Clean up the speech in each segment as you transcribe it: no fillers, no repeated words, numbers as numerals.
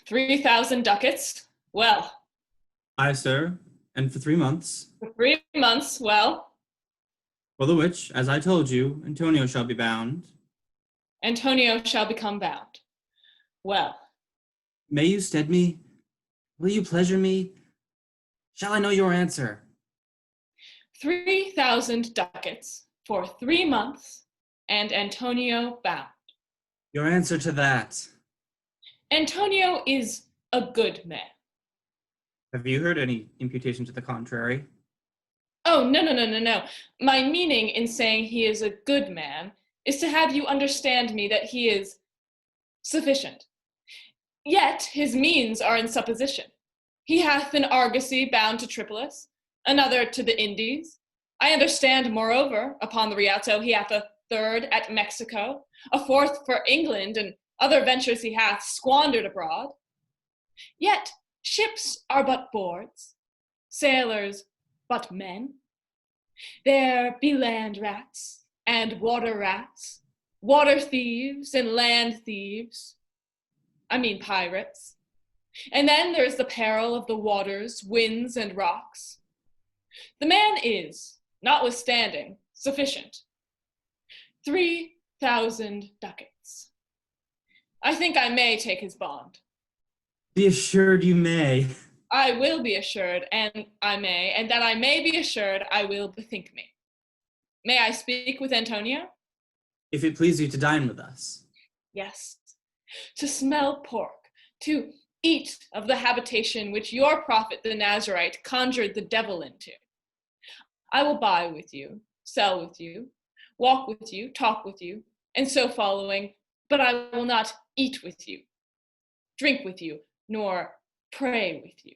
3,000 ducats. Well, Aye, sir, and for 3 months, for 3 months, well, for the which, as I told you, Antonio shall be bound. Antonio shall become bound. Well, May you stead me? Will you pleasure me? Shall I know your answer? 3,000 ducats for 3 months, and Antonio bound. Your answer to that. Antonio is a good man. Have you heard any imputation to the contrary? Oh, no. My meaning in saying he is a good man is to have you understand me that he is sufficient. Yet his means are in supposition. He hath an argosy bound to Tripolis, another to the Indies. I understand, moreover, upon the Rialto he hath a third at Mexico, a fourth for England, and other ventures he hath squandered abroad. Yet ships are but boards, sailors but men. There be land rats and water thieves and land thieves. I mean pirates. And then there's the peril of the waters, winds, and rocks. The man is, notwithstanding, sufficient. 3,000 ducats. I think I may take his bond. Be assured you may. I will be assured, and I may, and that I may be assured, I will bethink me. May I speak with Antonio? If it please you to dine with us. Yes. To smell pork, to eat of the habitation which your prophet the Nazarite conjured the devil into. I will buy with you, sell with you, walk with you, talk with you, and so following, but I will not eat with you, drink with you, nor pray with you.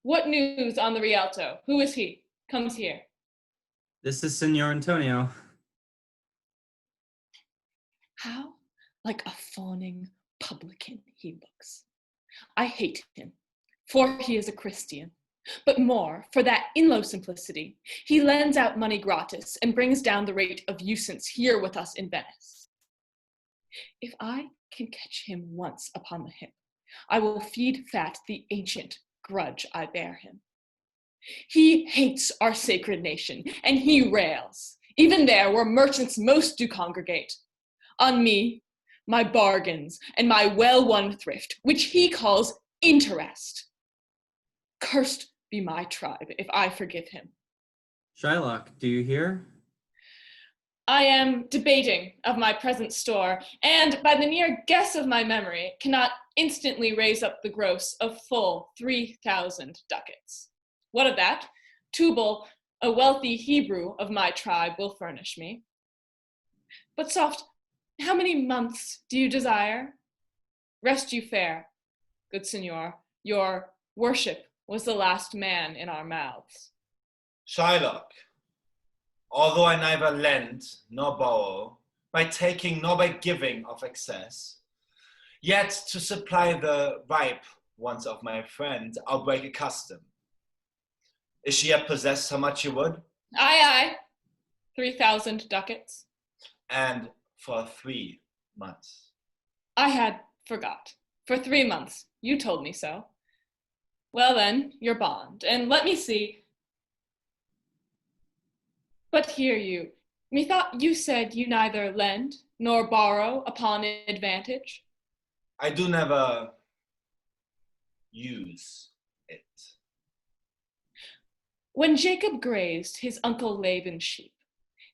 What news on the Rialto? Who is he? Comes here. This is Senor Antonio. How like a fawning publican he looks. I hate him, for he is a Christian, but more for that in low simplicity. He lends out money gratis and brings down the rate of usance here with us in Venice. If I can catch him once upon the hip, I will feed fat the ancient grudge I bear him. He hates our sacred nation, and he rails, even there where merchants most do congregate, on me, my bargains, and my well-won thrift, which he calls interest. Cursed be my tribe if I forgive him. Shylock, do you hear? I am debating of my present store, and by the near guess of my memory, cannot instantly raise up the gross of full 3,000 ducats. What of that? Tubal, a wealthy Hebrew of my tribe, will furnish me. But soft, how many months do you desire? Rest you fair, good signor. Your worship was the last man in our mouths. Shylock, although I neither lend nor borrow, by taking nor by giving of excess, yet to supply the ripe wants of my friend, I'll break a custom. Is she yet possessed how much you would? Aye, 3,000 ducats. And for 3 months. I had forgot. For 3 months. You told me so. Well then, your bond. And let me see. But hear you. Methought you said you neither lend nor borrow upon advantage. I do never use it. When Jacob grazed his uncle Laban's sheep,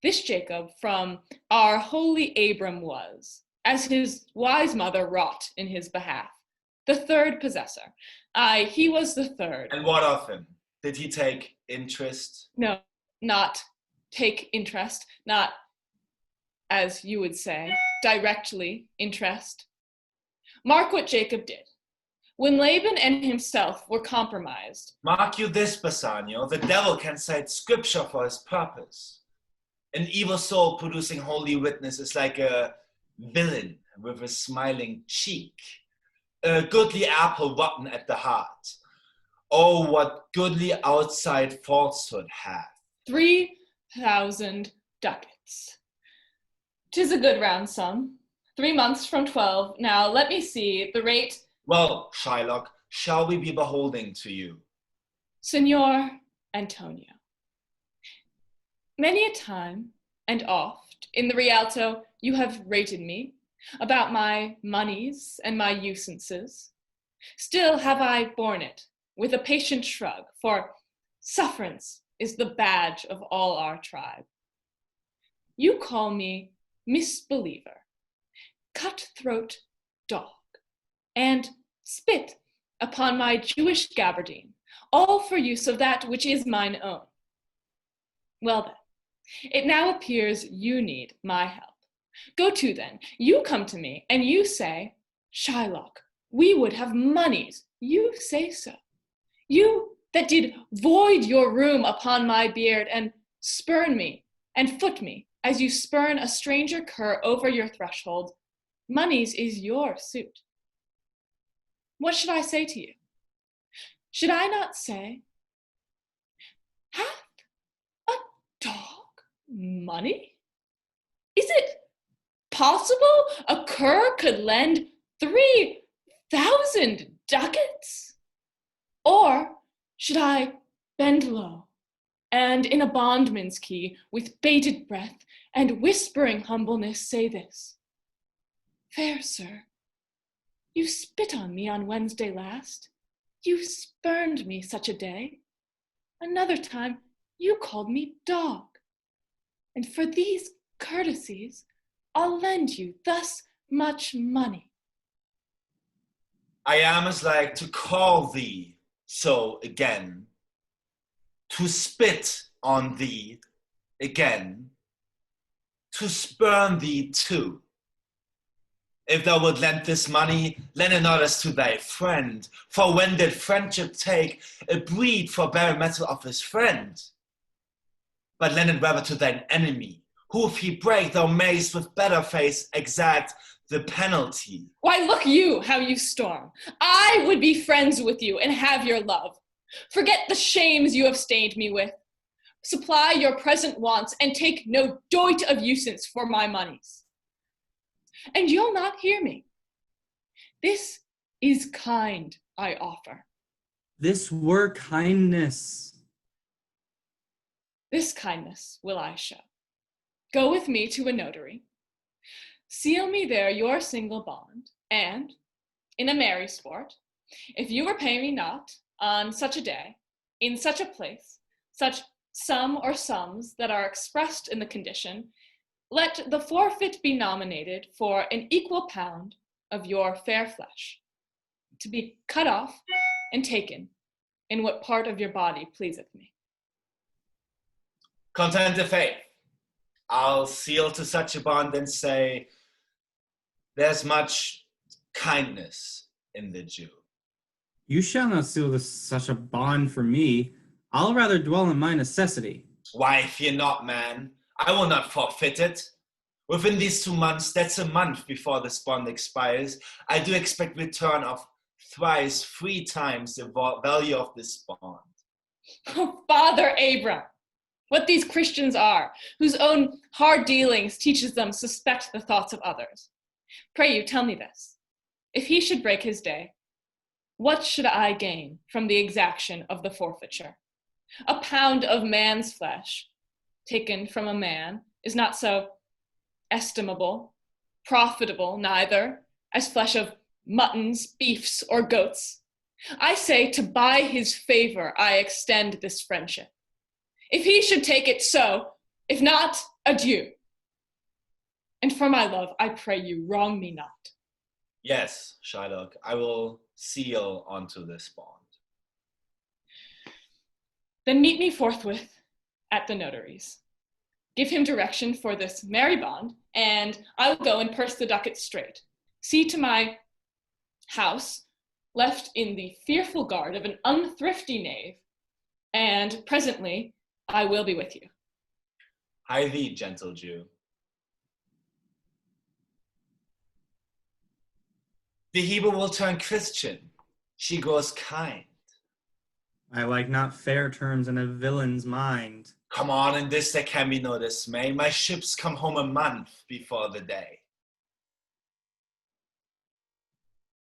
this Jacob from our holy Abram was, as his wise mother wrought in his behalf, the third possessor. Aye, he was the third. And what of him? Did he take interest? No, not take interest, not, as you would say, directly interest. Mark what Jacob did. When Laban and himself were compromised. Mark you this, Bassanio, the devil can cite scripture for his purpose. An evil soul producing holy witness is like a villain with a smiling cheek, a goodly apple rotten at the heart. Oh, what goodly outside falsehood hath. 3,000 ducats. 'Tis a good round sum. 3 months from 12. Now, let me see, the rate. Well, Shylock, shall we be beholding to you? Signor Antonio, many a time and oft in the Rialto you have rated me about my moneys and my usances. Still have I borne it with a patient shrug, for sufferance is the badge of all our tribe. You call me misbeliever, cutthroat dog, and spit upon my Jewish gabardine, all for use of that which is mine own. Well then, it now appears you need my help. Go to then, you come to me, and you say, Shylock, we would have moneys. You say so. You that did void your room upon my beard, and spurn me, and foot me, as you spurn a stranger cur over your threshold. Moneys is your suit. What should I say to you? Should I not say, hath a dog money? Is it possible a cur could lend 3,000 ducats? Or should I bend low, and in a bondman's key, with bated breath and whispering humbleness, say this: Fair sir, you spit on me on Wednesday last. You spurned me such a day. Another time you called me dog. And for these courtesies, I'll lend you thus much money. I am as like to call thee so again, to spit on thee again, to spurn thee too. If thou would lend this money, lend it not as to thy friend, for when did friendship take a breed for bare metal of his friend? But lend it rather to thine enemy, who if he break, thou mayst with better face exact the penalty. Why, look you how you storm. I would be friends with you and have your love. Forget the shames you have stained me with. Supply your present wants and take no doit of usance for my moneys. And you'll not hear me. This is kind I offer. This were kindness. This kindness will I show. Go with me to a notary. Seal me there your single bond, and, in a merry sport, if you repay me not, on such a day, in such a place, such sum or sums that are expressed in the condition, let the forfeit be nominated for an equal pound of your fair flesh, to be cut off and taken in what part of your body pleaseth me. Content of faith. I'll seal to such a bond and say, there's much kindness in the Jew. You shall not seal this such a bond for me. I'll rather dwell in my necessity. Why, fear not, man. I will not forfeit it. Within these 2 months, that's a month before this bond expires, I do expect return of thrice, 3 times the value of this bond. Oh, Father Abram, what these Christians are, whose own hard dealings teaches them suspect the thoughts of others. Pray you, tell me this. If he should break his day, what should I gain from the exaction of the forfeiture? A pound of man's flesh, taken from a man, is not so estimable, profitable neither, as flesh of muttons, beefs, or goats. I say, to buy his favor I extend this friendship. If he should take it, so; if not, adieu. And for my love, I pray you, wrong me not. Yes, Shylock, I will seal onto this bond. Then meet me forthwith at the notary's. Give him direction for this merry bond, and I will go and purse the ducats straight. See to my house, left in the fearful guard of an unthrifty knave, and presently I will be with you. Hie thee, gentle Jew. The Hebrew will turn Christian. She grows kind. I like not fair terms in a villain's mind. Come on, in this there can be no dismay. My ships come home a month before the day.